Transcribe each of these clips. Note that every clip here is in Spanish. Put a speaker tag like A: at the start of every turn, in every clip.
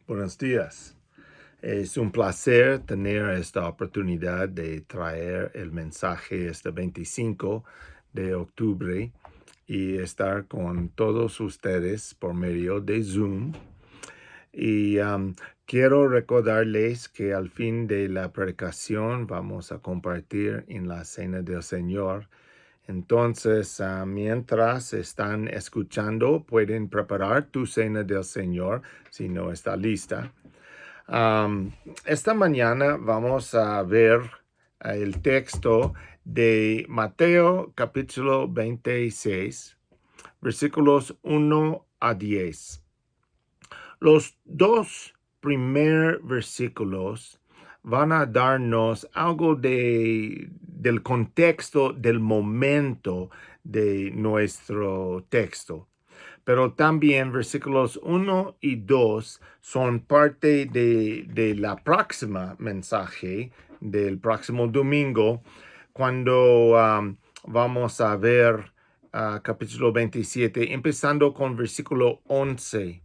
A: Buenos días. Es un placer tener esta oportunidad de traer el mensaje este 25 de octubre y estar con todos ustedes por medio de Zoom. Y quiero recordarles que al fin de la predicación vamos a compartir en la Cena del Señor. Entonces, mientras están escuchando, pueden preparar tu Cena del Señor si no está lista. Esta mañana vamos a ver el texto de Mateo capítulo 26, versículos 1 a 10. Los dos primeros versículos van a darnos algo del contexto, del momento de nuestro texto. Pero también versículos 1 y 2 son parte de la próxima mensaje del próximo domingo, cuando vamos a ver capítulo 27, empezando con versículo 11.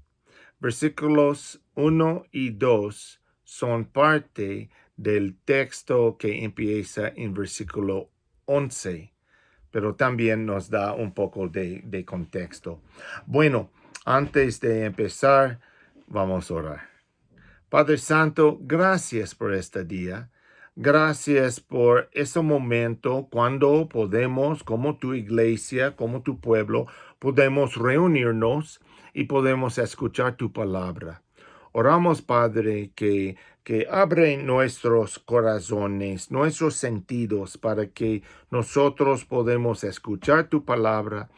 A: Versículos 1 y 2 son parte del texto que empieza en versículo 11, pero también nos da un poco de contexto. Bueno, antes de empezar, vamos a orar. Padre Santo, gracias por este día. Gracias por ese momento cuando podemos, como tu iglesia, como tu pueblo, podemos reunirnos y podemos escuchar tu palabra. Oramos, Padre, que abre nuestros corazones, nuestros sentidos, para que nosotros podamos escuchar tu palabra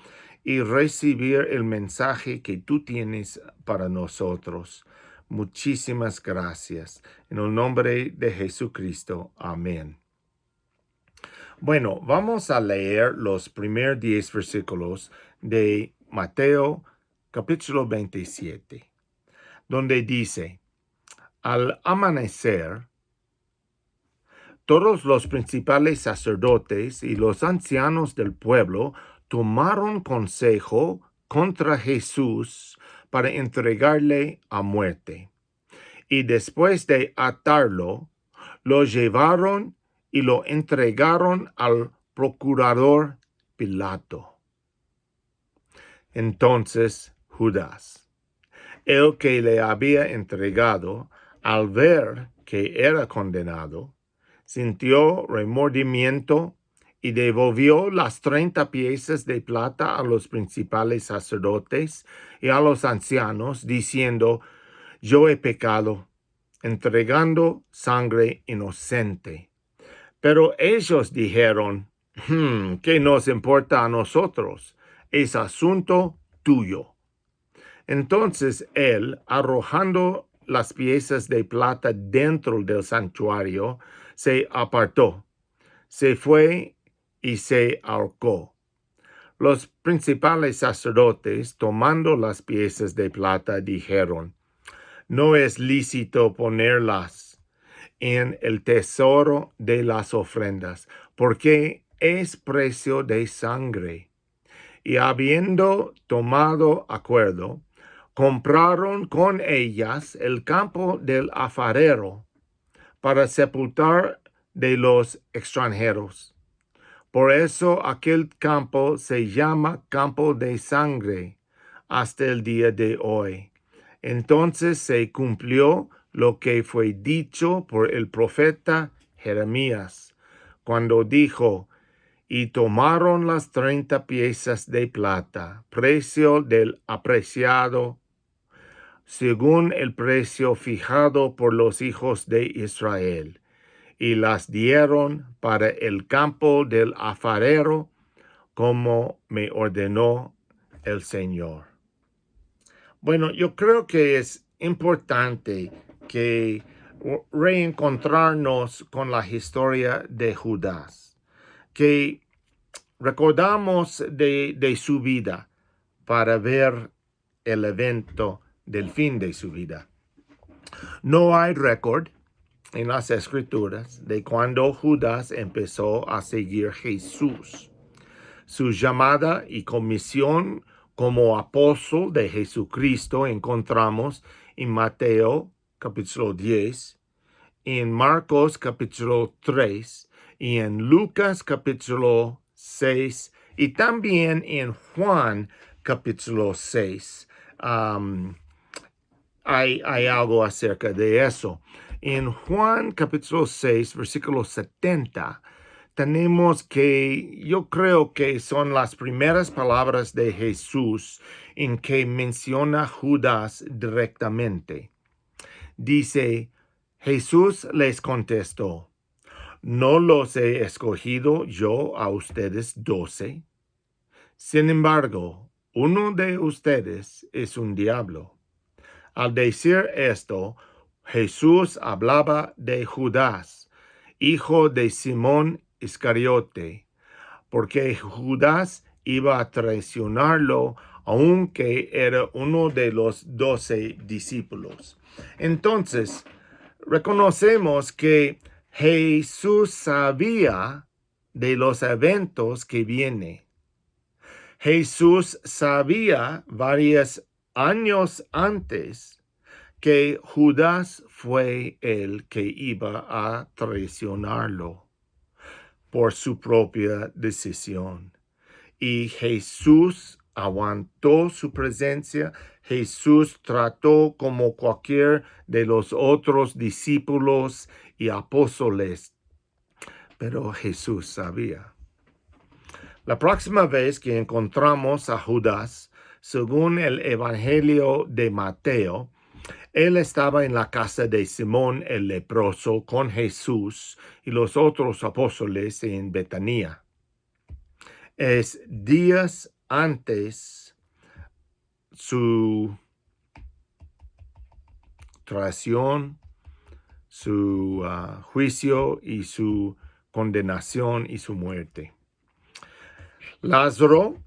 A: y recibir el mensaje que tú tienes para nosotros. Muchísimas gracias. En el nombre de Jesucristo. Amén. Bueno, vamos a leer los primeros 10 versículos de Mateo capítulo 27, donde dice: al amanecer, todos los principales sacerdotes y los ancianos del pueblo tomaron consejo contra Jesús para entregarle a muerte. Y después de atarlo, lo llevaron y lo entregaron al procurador Pilato. Entonces Judas, el que le había entregado, al ver que era condenado, sintió remordimiento y devolvió las 30 piezas de plata a los principales sacerdotes y a los ancianos, diciendo: yo he pecado, entregando sangre inocente. Pero ellos dijeron: ¿qué nos importa a nosotros? Es asunto tuyo. Entonces él, arrojando las piezas de plata dentro del santuario, se apartó, se fue y se ahorcó. Los principales sacerdotes, tomando las piezas de plata, dijeron: no es lícito ponerlas en el tesoro de las ofrendas, porque es precio de sangre. Y habiendo tomado acuerdo, compraron con ellas el campo del alfarero para sepultar de los extranjeros. Por eso aquel campo se llama campo de sangre hasta el día de hoy. Entonces se cumplió lo que fue dicho por el profeta Jeremías, cuando dijo: y tomaron las 30 piezas de plata, precio del apreciado, según el precio fijado por los hijos de Israel, y las dieron para el campo del alfarero, como me ordenó el Señor. Bueno, yo creo que es importante que reencontrarnos con la historia de Judas, que recordamos de su vida para ver el evento del fin de su vida. No hay récord en las Escrituras de cuando Judas empezó a seguir a Jesús. Su llamada y comisión como apóstol de Jesucristo encontramos en Mateo capítulo 10, en Marcos capítulo 3 y en Lucas capítulo 6 y también en Juan capítulo 6. Hay algo acerca de eso. En Juan capítulo 6, versículo 70, tenemos que, yo creo que son las primeras palabras de Jesús en que menciona Judas directamente. Dice, Jesús les contestó, ¿no los he escogido yo a ustedes 12? Sin embargo, uno de ustedes es un diablo. Al decir esto, Jesús hablaba de Judas, hijo de Simón Iscariote, porque Judas iba a traicionarlo, aunque era uno de los 12 discípulos. Entonces, reconocemos que Jesús sabía de los eventos que vienen. Jesús sabía varios años antes que Judas fue el que iba a traicionarlo por su propia decisión. Y Jesús aguantó su presencia. Jesús trató como cualquier de los otros discípulos y apóstoles. Pero Jesús sabía. La próxima vez que encontramos a Judas, según el Evangelio de Mateo, él estaba en la casa de Simón el leproso con Jesús y los otros apóstoles en Betania. Es días antes su traición, su juicio y su condenación y su muerte. Lázaro,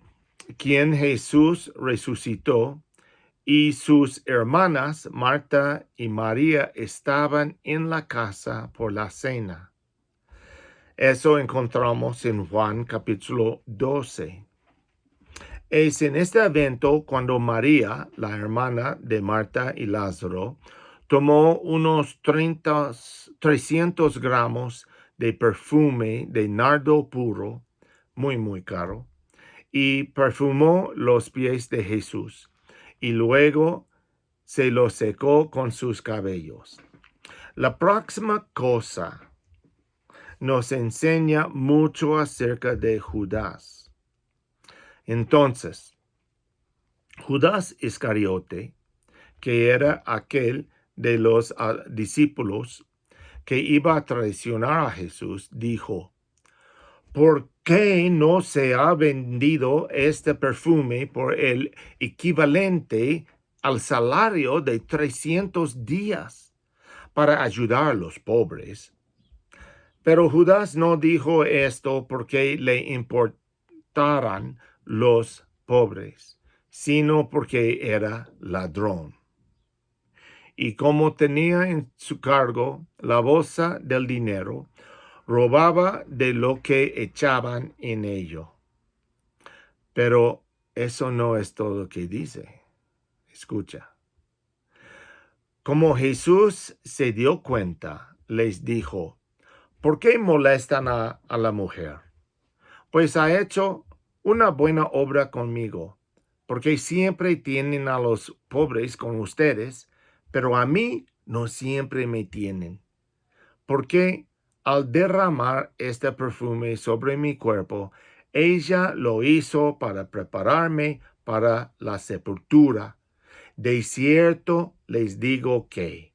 A: quien Jesús resucitó, y sus hermanas Marta y María estaban en la casa por la cena. Eso encontramos en Juan capítulo 12. Es en este evento cuando María, la hermana de Marta y Lázaro, tomó unos 300 gramos de perfume de nardo puro, muy caro, y perfumó los pies de Jesús, y luego se los secó con sus cabellos. La próxima cosa nos enseña mucho acerca de Judas. Entonces, Judas Iscariote, que era aquel de los discípulos que iba a traicionar a Jesús, dijo, ¿por qué no se ha vendido este perfume por el equivalente al salario de 300 días para ayudar a los pobres? Pero Judas no dijo esto porque le importaran los pobres, sino porque era ladrón. Y como tenía en su cargo la bolsa del dinero, robaba de lo que echaban en ello. Pero eso no es todo lo que dice. Escucha. Como Jesús se dio cuenta, les dijo, ¿por qué molestan a la mujer? Pues ha hecho una buena obra conmigo, porque siempre tienen a los pobres con ustedes, pero a mí no siempre me tienen. Porque al derramar este perfume sobre mi cuerpo, ella lo hizo para prepararme para la sepultura. De cierto les digo que,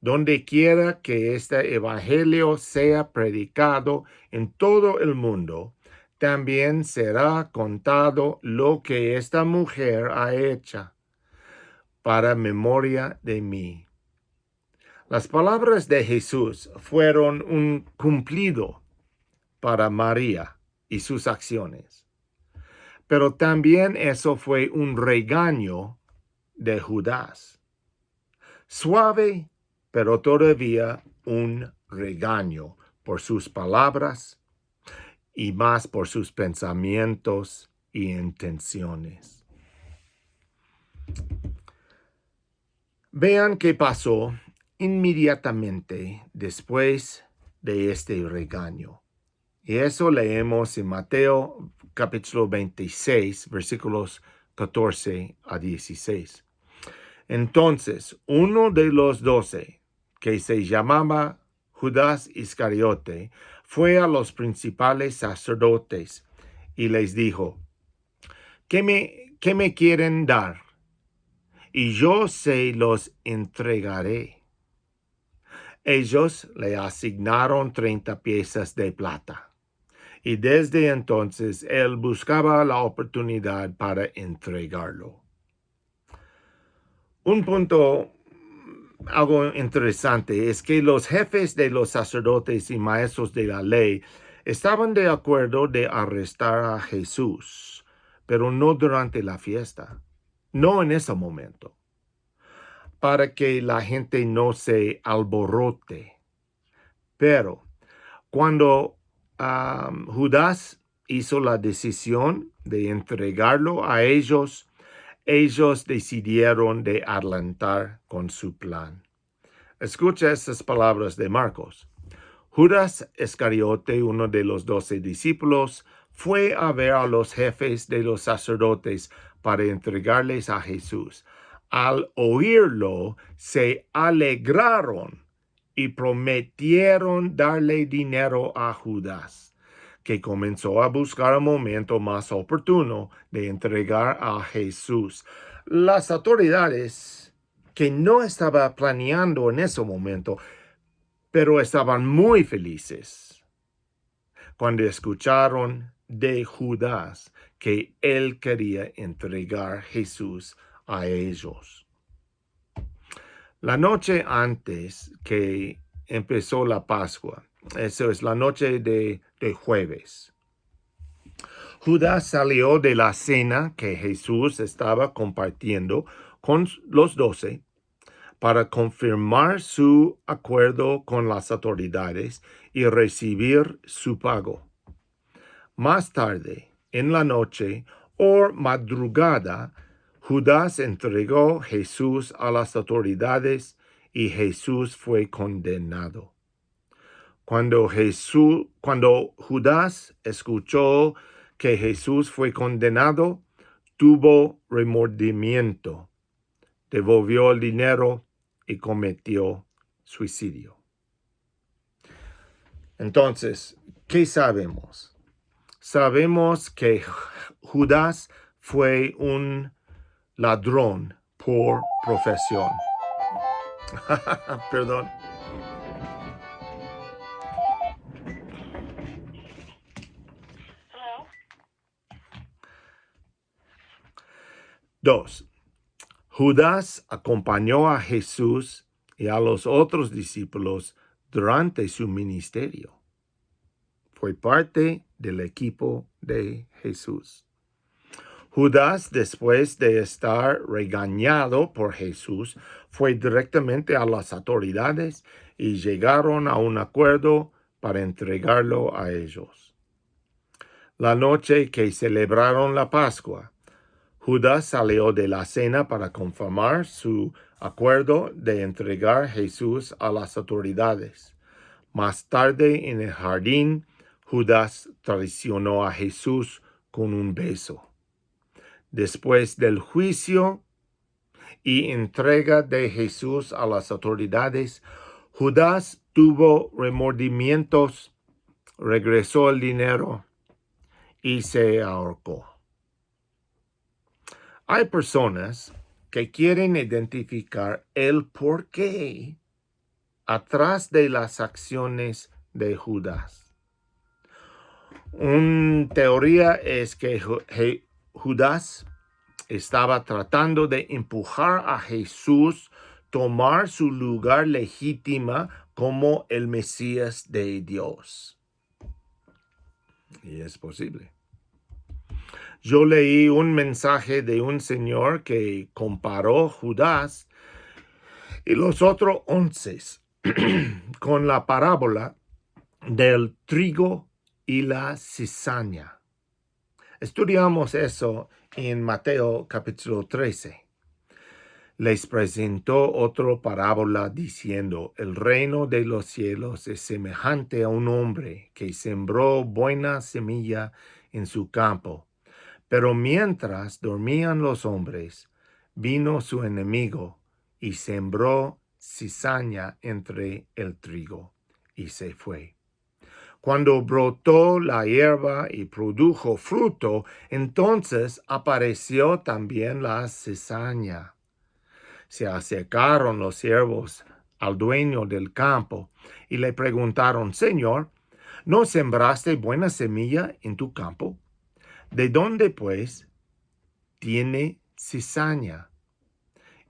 A: donde quiera que este evangelio sea predicado en todo el mundo, también será contado lo que esta mujer ha hecho para memoria de mí. Las palabras de Jesús fueron un cumplido para María y sus acciones, pero también eso fue un regaño de Judas. Suave, pero todavía un regaño por sus palabras y más por sus pensamientos y intenciones. Vean qué pasó inmediatamente después de este regaño. Y eso leemos en Mateo capítulo 26, versículos 14 a 16. Entonces, uno de los 12, que se llamaba Judas Iscariote, fue a los principales sacerdotes y les dijo, ¿qué me quieren dar? Y yo se los entregaré. Ellos le asignaron 30 piezas de plata. Y desde entonces él buscaba la oportunidad para entregarlo. Un punto algo interesante es que los jefes de los sacerdotes y maestros de la ley estaban de acuerdo de arrestar a Jesús, pero no durante la fiesta, no en ese momento, para que la gente no se alborote. Pero cuando Judas hizo la decisión de entregarlo a ellos decidieron de adelantar con su plan. Escucha estas palabras de Marcos. Judas Iscariote, uno de los 12 discípulos, fue a ver a los jefes de los sacerdotes para entregarles a Jesús. Al oírlo, se alegraron y prometieron darle dinero a Judas, que comenzó a buscar un momento más oportuno de entregar a Jesús. Las autoridades, que no estaban planeando en ese momento, pero estaban muy felices cuando escucharon de Judas que él quería entregar a Jesús a ellos. La noche antes que empezó la Pascua, eso es la noche de jueves, Judas salió de la cena que Jesús estaba compartiendo con los 12 para confirmar su acuerdo con las autoridades y recibir su pago. Más tarde, en la noche o madrugada, Judas entregó a Jesús a las autoridades y Jesús fue condenado. Cuando Judas escuchó que Jesús fue condenado, tuvo remordimiento, devolvió el dinero y cometió suicidio. Entonces, ¿qué sabemos? Sabemos que Judas fue un ladrón por profesión. Perdón. Dos. Judas acompañó a Jesús y a los otros discípulos durante su ministerio. Fue parte del equipo de Jesús. Judas, después de estar regañado por Jesús, fue directamente a las autoridades y llegaron a un acuerdo para entregarlo a ellos. La noche que celebraron la Pascua, Judas salió de la cena para confirmar su acuerdo de entregar a Jesús a las autoridades. Más tarde, en el jardín, Judas traicionó a Jesús con un beso. Después del juicio y entrega de Jesús a las autoridades, Judas tuvo remordimientos, regresó el dinero y se ahorcó. Hay personas que quieren identificar el porqué atrás de las acciones de Judas. Una teoría es que Judas estaba tratando de empujar a Jesús tomar su lugar legítimo como el Mesías de Dios. Y es posible. Yo leí un mensaje de un señor que comparó Judas y los otros 11 con la parábola del trigo y la cizaña. Estudiamos eso en Mateo capítulo 13. les presentó otra parábola diciendo, el reino de los cielos es semejante a un hombre que sembró buena semilla en su campo. Pero mientras dormían los hombres, vino su enemigo y sembró cizaña entre el trigo y se fue. Cuando brotó la hierba y produjo fruto, entonces apareció también la cizaña. Se acercaron los siervos al dueño del campo y le preguntaron, Señor, ¿no sembraste buena semilla en tu campo? ¿De dónde, pues, tiene cizaña?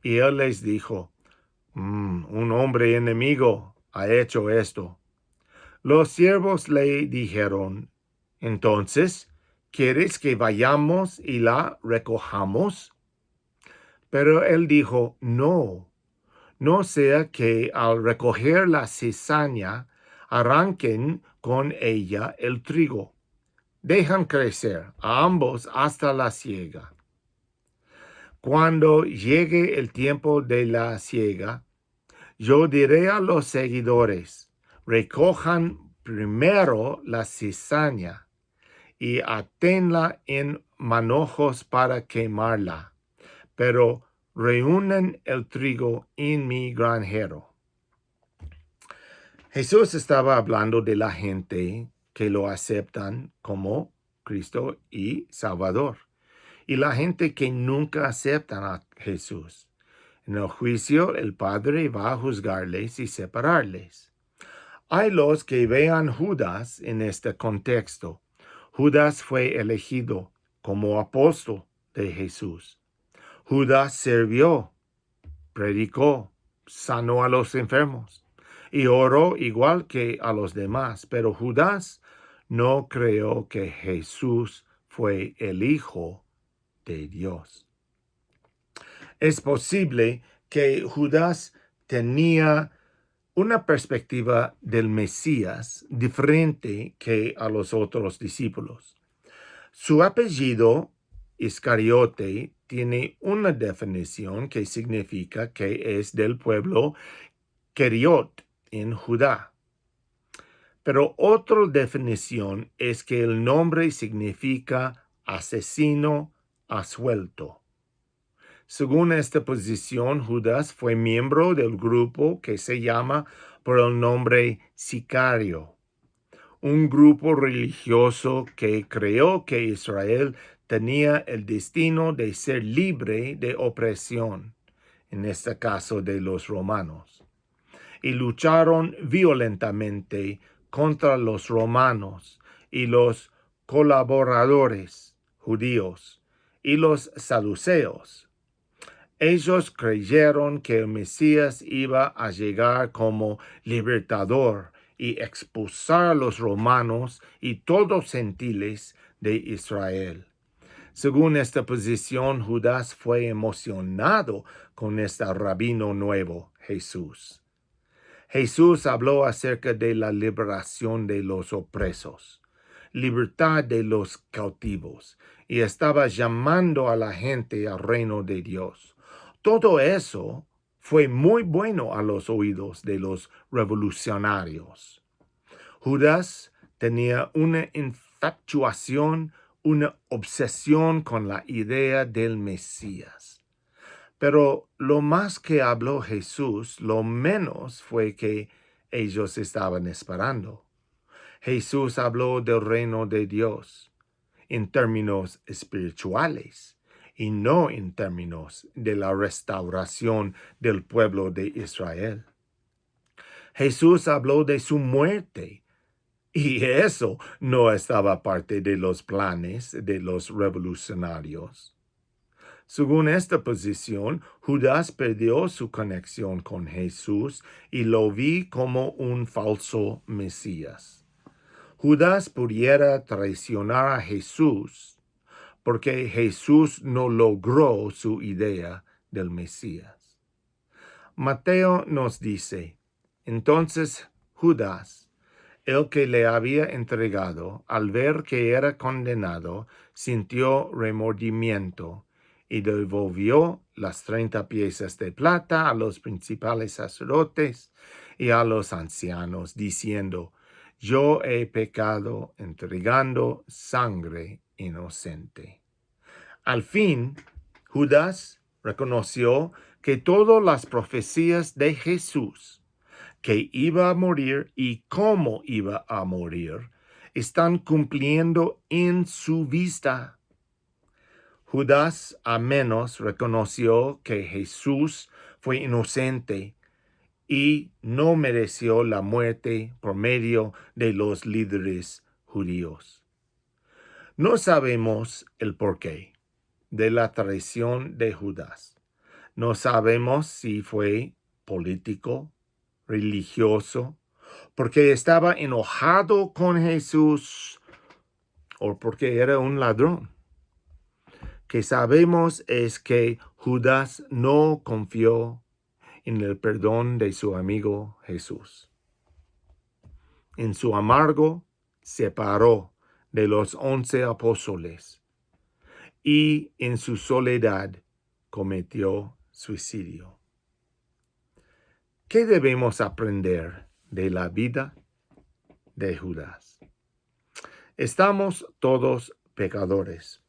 A: Y él les dijo, un hombre enemigo ha hecho esto. Los siervos le dijeron, entonces, ¿quieres que vayamos y la recojamos? Pero él dijo, no sea que al recoger la cizaña arranquen con ella el trigo. Dejan crecer a ambos hasta la siega. Cuando llegue el tiempo de la siega, yo diré a los seguidores, recojan primero la cizaña y atenla en manojos para quemarla, pero reúnen el trigo en mi granjero. Jesús estaba hablando de la gente que lo aceptan como Cristo y Salvador, y la gente que nunca aceptan a Jesús. En el juicio, el Padre va a juzgarles y separarles. Hay los que vean Judas en este contexto. Judas fue elegido como apóstol de Jesús. Judas sirvió, predicó, sanó a los enfermos y oró igual que a los demás. Pero Judas no creyó que Jesús fue el Hijo de Dios. Es posible que Judas tenía una perspectiva del Mesías diferente que a los otros discípulos. Su apellido, Iscariote, tiene una definición que significa que es del pueblo Keriot en Judá. Pero otra definición es que el nombre significa asesino a suelto. Según esta posición, Judas fue miembro del grupo que se llama por el nombre sicario, un grupo religioso que creyó que Israel tenía el destino de ser libre de opresión, en este caso de los romanos, y lucharon violentamente contra los romanos y los colaboradores judíos y los saduceos. Ellos creyeron que el Mesías iba a llegar como libertador y expulsar a los romanos y todos gentiles de Israel. Según esta posición, Judas fue emocionado con este rabino nuevo, Jesús. Jesús habló acerca de la liberación de los opresos, libertad de los cautivos, y estaba llamando a la gente al reino de Dios. Todo eso fue muy bueno a los oídos de los revolucionarios. Judas tenía una infatuación, una obsesión con la idea del Mesías. Pero lo más que habló Jesús, lo menos fue que ellos estaban esperando. Jesús habló del reino de Dios en términos espirituales y no en términos de la restauración del pueblo de Israel. Jesús habló de su muerte, y eso no estaba parte de los planes de los revolucionarios. Según esta posición, Judas perdió su conexión con Jesús y lo vi como un falso Mesías. Judas pudiera traicionar a Jesús porque Jesús no logró su idea del Mesías. Mateo nos dice, entonces Judas, el que le había entregado, al ver que era condenado, sintió remordimiento y devolvió las 30 piezas de plata a los principales sacerdotes y a los ancianos, diciendo: yo he pecado entregando sangre inocente. Al fin, Judas reconoció que todas las profecías de Jesús, que iba a morir y cómo iba a morir, están cumpliendo en su vista. Judas a menos reconoció que Jesús fue inocente y no mereció la muerte por medio de los líderes judíos. No sabemos el porqué de la traición de Judas. No sabemos si fue político, religioso, porque estaba enojado con Jesús o porque era un ladrón. Que sabemos es que Judas no confió en el perdón de su amigo Jesús. En su amargo separó de los 11 apóstoles y en su soledad cometió suicidio. ¿Qué debemos aprender de la vida de Judas? Estamos todos pecadores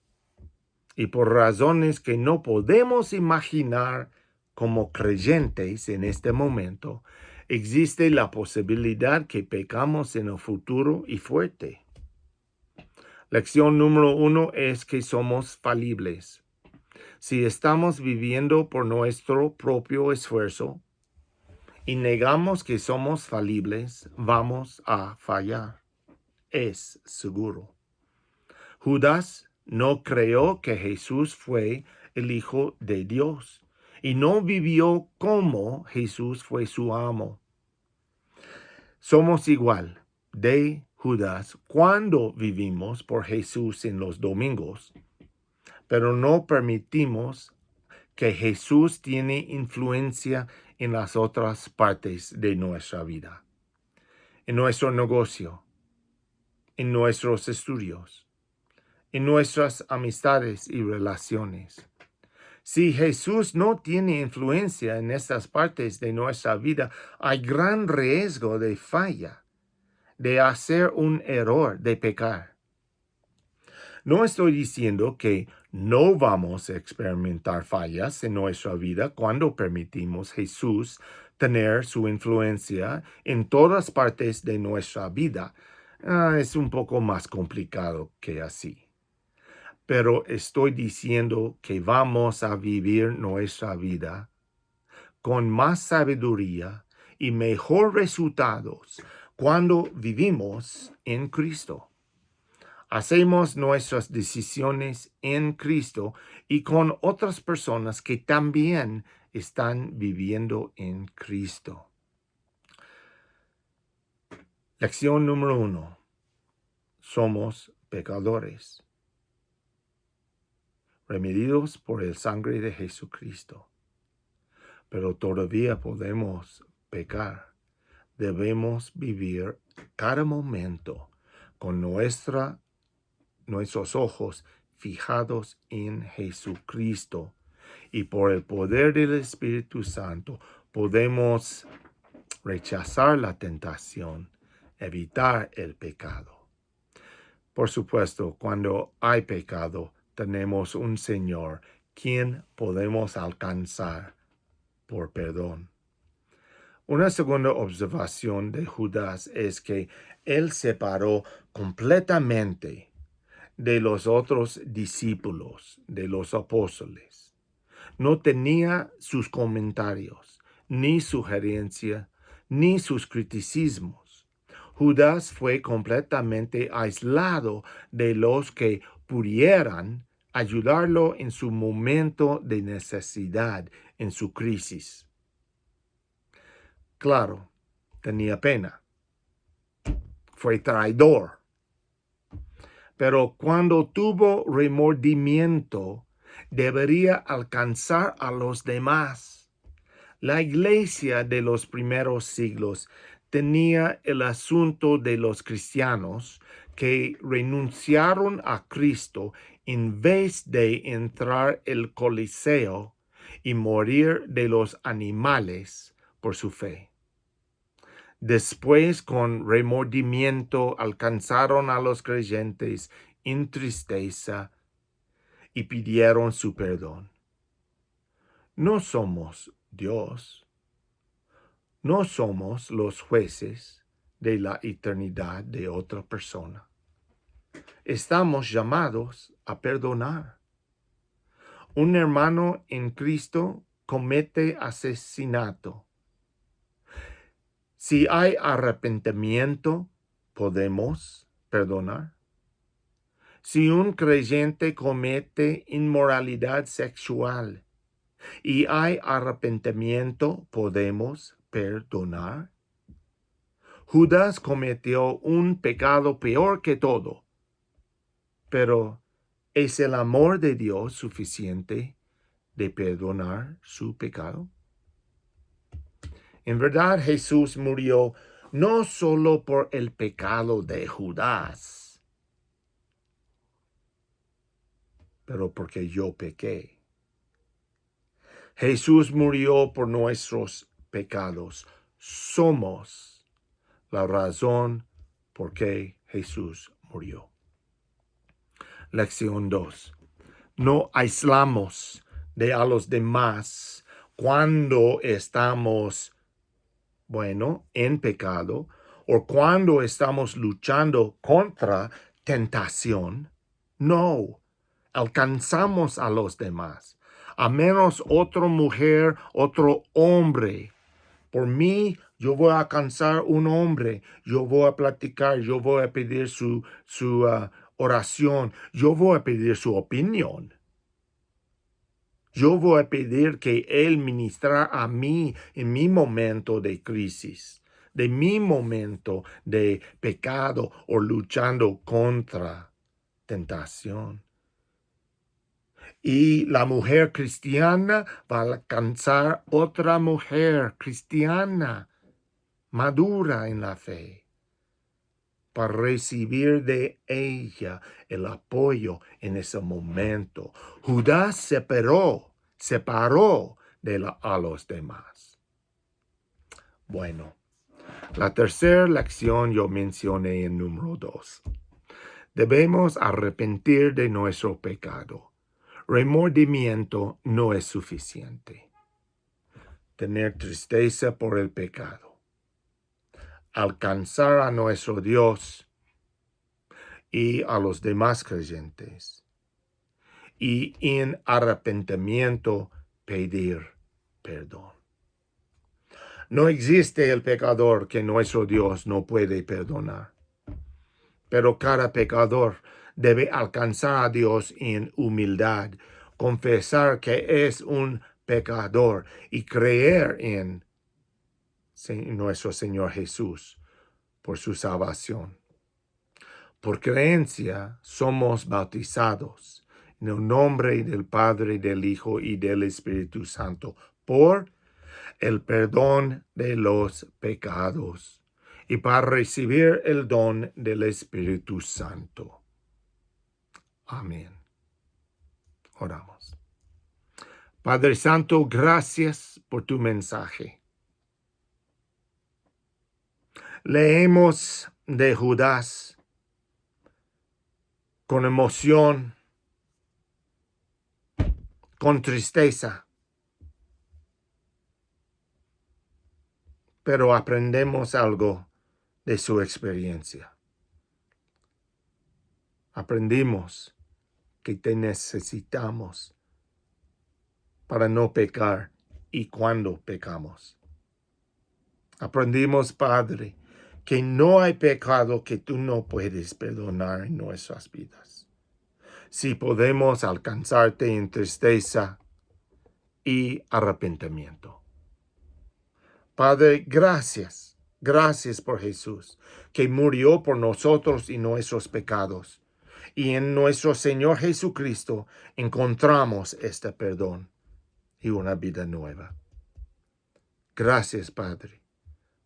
A: y por razones que no podemos imaginar como creyentes en este momento, existe la posibilidad que pecamos en el futuro y fuerte. Lección número 1 es que somos falibles. Si estamos viviendo por nuestro propio esfuerzo y negamos que somos falibles, vamos a fallar. Es seguro. Judas no creyó que Jesús fue el Hijo de Dios y no vivió como Jesús fue su amo. Somos igual de Judas cuando vivimos por Jesús en los domingos, pero no permitimos que Jesús tiene influencia en las otras partes de nuestra vida, en nuestro negocio, en nuestros estudios, en nuestras amistades y relaciones. Si Jesús no tiene influencia en estas partes de nuestra vida, hay gran riesgo de falla, de hacer un error, de pecar. No estoy diciendo que no vamos a experimentar fallas en nuestra vida cuando permitimos a Jesús tener su influencia en todas partes de nuestra vida. Es un poco más complicado que así. Pero estoy diciendo que vamos a vivir nuestra vida con más sabiduría y mejor resultados cuando vivimos en Cristo. Hacemos nuestras decisiones en Cristo y con otras personas que también están viviendo en Cristo. Lección número 1. Somos pecadores, remedidos por el sangre de Jesucristo. Pero todavía podemos pecar. Debemos vivir cada momento con nuestros ojos fijados en Jesucristo. Y por el poder del Espíritu Santo podemos rechazar la tentación, evitar el pecado. Por supuesto, cuando hay pecado, tenemos un Señor, quien podemos alcanzar por perdón. Una segunda observación de Judas es que él separó completamente de los otros discípulos, de los apóstoles. No tenía sus comentarios, ni sugerencia, ni sus criticismos. Judas fue completamente aislado de los que pudieran ayudarlo en su momento de necesidad, en su crisis. Claro, tenía pena. Fue traidor. Pero cuando tuvo remordimiento, debería alcanzar a los demás. La iglesia de los primeros siglos tenía el asunto de los cristianos que renunciaron a Cristo en vez de entrar el Coliseo y morir de los animales por su fe. Después, con remordimiento, alcanzaron a los creyentes en tristeza y pidieron su perdón. No somos Dios. No somos los jueces de la eternidad de otra persona. Estamos llamados a perdonar. Un hermano en Cristo comete asesinato. Si hay arrepentimiento, ¿podemos perdonar? Si un creyente comete inmoralidad sexual y hay arrepentimiento, ¿podemos perdonar? Judas cometió un pecado peor que todo, pero ¿es el amor de Dios suficiente de perdonar su pecado? En verdad, Jesús murió no solo por el pecado de Judas, pero porque yo pequé. Jesús murió por nuestros pecados. Somos la razón por qué Jesús murió. Lección 2. No aislamos de a los demás cuando estamos, en pecado o cuando estamos luchando contra tentación. No, alcanzamos a los demás. A menos otra mujer, otro hombre. Por mí, yo voy a alcanzar un hombre. Yo voy a platicar. Yo voy a pedir su oración. Yo voy a pedir su opinión. Yo voy a pedir que Él ministra a mí en mi momento de crisis, de mi momento de pecado o luchando contra tentación. Y la mujer cristiana va a alcanzar otra mujer cristiana, madura en la fe, para recibir de ella el apoyo en ese momento. Judas separó a los demás. Bueno, la tercera lección yo mencioné en número 2. Debemos arrepentir de nuestro pecado. Remordimiento no es suficiente. Tener tristeza por el pecado. Alcanzar a nuestro Dios y a los demás creyentes. Y en arrepentimiento pedir perdón. No existe el pecador que nuestro Dios no puede perdonar. Pero cada pecador debe alcanzar a Dios en humildad, confesar que es un pecador y creer en nuestro Señor Jesús por su salvación. Por creencia somos bautizados en el nombre del Padre, del Hijo y del Espíritu Santo por el perdón de los pecados y para recibir el don del Espíritu Santo. Amén. Oramos. Padre Santo, gracias por tu mensaje. Leemos de Judas con emoción, con tristeza, pero aprendemos algo de su experiencia. Aprendimos que te necesitamos para no pecar y cuando pecamos. Aprendimos, Padre, que no hay pecado que tú no puedes perdonar en nuestras vidas. Si podemos alcanzarte en tristeza y arrepentimiento. Padre, gracias. Gracias por Jesús, que murió por nosotros y nuestros pecados. Y en nuestro Señor Jesucristo encontramos este perdón y una vida nueva. Gracias, Padre,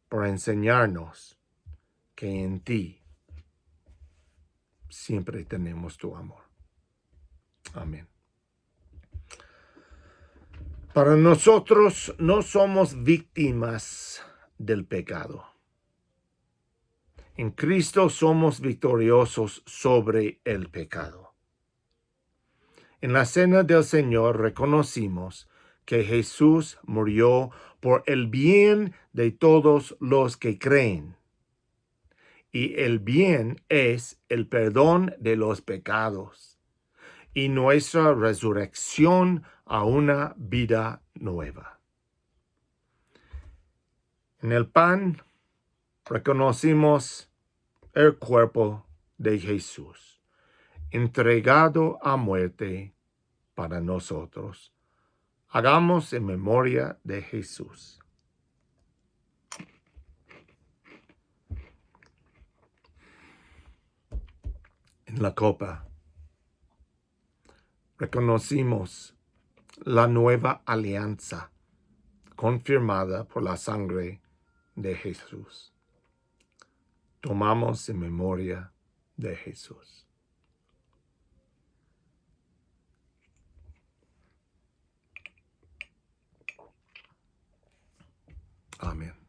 A: por enseñarnos que en ti siempre tenemos tu amor. Amén. Para nosotros no somos víctimas del pecado. En Cristo somos victoriosos sobre el pecado. En la cena del Señor reconocimos que Jesús murió por el bien de todos los que creen. Y el bien es el perdón de los pecados y nuestra resurrección a una vida nueva. En el pan reconocimos el cuerpo de Jesús, entregado a muerte para nosotros. Hagamos en memoria de Jesús. En la copa reconocimos la nueva alianza confirmada por la sangre de Jesús. Tomamos en memoria de Jesús. Amén.